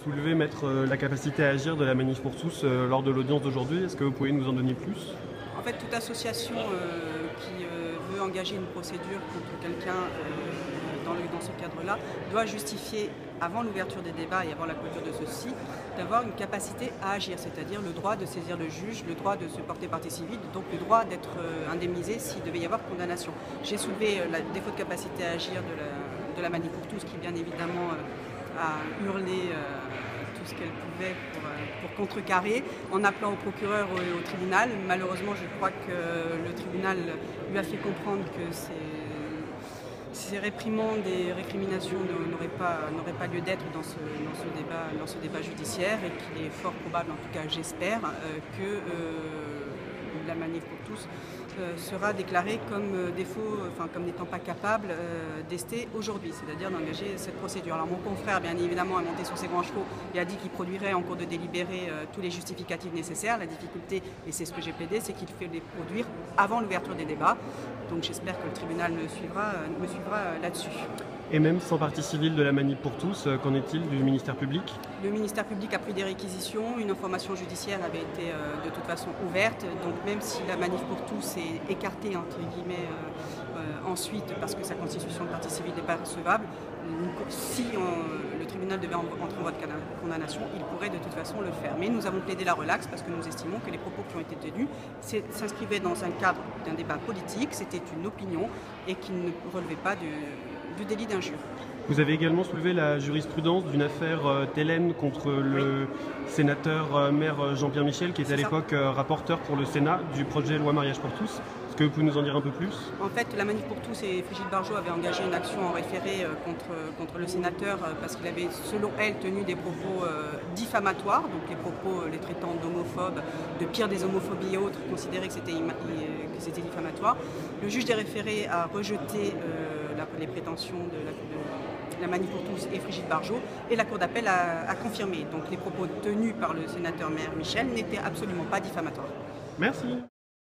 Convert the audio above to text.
Soulever, mettre la capacité à agir de la Manif pour tous lors de l'audience d'aujourd'hui. Est-ce que vous pouvez nous en donner plus? En fait, toute association qui veut engager une procédure contre quelqu'un dans ce cadre-là doit justifier, avant l'ouverture des débats et avant la clôture de ceux-ci, d'avoir une capacité à agir, c'est-à-dire le droit de saisir le juge, le droit de se porter partie civile, donc le droit d'être indemnisé s'il devait y avoir condamnation. J'ai soulevé le défaut de capacité à agir de la Manif pour tous, qui bien évidemment a hurlé tout ce qu'elle pouvait pour contrecarrer, en appelant au procureur et au tribunal. Malheureusement, je crois que le tribunal lui a fait comprendre que ces réprimandes et récriminations n'auraient pas lieu d'être dans ce débat judiciaire, et qu'il est fort probable, en tout cas j'espère, que la Manif pour tous sera déclarée comme n'étant pas capable d'ester aujourd'hui, c'est-à-dire d'engager cette procédure. Alors mon confrère, bien évidemment, a monté sur ses grands chevaux et a dit qu'il produirait en cours de délibéré tous les justificatifs nécessaires. La difficulté, et c'est ce que j'ai plaidé, c'est qu'il fait les produire avant l'ouverture des débats. Donc j'espère que le tribunal me suivra là-dessus. Et même sans partie civile de la Manif pour tous, qu'en est-il du ministère public? Le ministère public a pris des réquisitions, une information judiciaire avait été de toute façon ouverte, donc même si la Manif pour tous est écartée entre guillemets ensuite parce que sa constitution de partie civile n'est pas recevable, si le tribunal devait entrer en voie de condamnation, il pourrait de toute façon le faire. Mais nous avons plaidé la relaxe parce que nous estimons que les propos qui ont été tenus s'inscrivaient dans un cadre d'un débat politique, c'était une opinion et qui ne relevait pas du délit d'injure. Vous avez également soulevé la jurisprudence d'une affaire Thélène contre le sénateur maire Jean-Pierre Michel, qui était à l'époque rapporteur pour le Sénat du projet de loi mariage pour tous. Est-ce que vous pouvez nous en dire un peu plus? En fait, la Manif pour tous et Brigitte Bardot avaient engagé une action en référé contre le sénateur parce qu'il avait, selon elle, tenu des propos diffamatoires, donc les propos les traitant d'homophobes, de pire des homophobies et autres, considéraient que c'était diffamatoire. Le juge des référés a rejeté les prétentions de la Manif pour tous et Brigitte Bardot, et la Cour d'appel a confirmé. Donc les propos tenus par le sénateur maire Michel n'étaient absolument pas diffamatoires. Merci.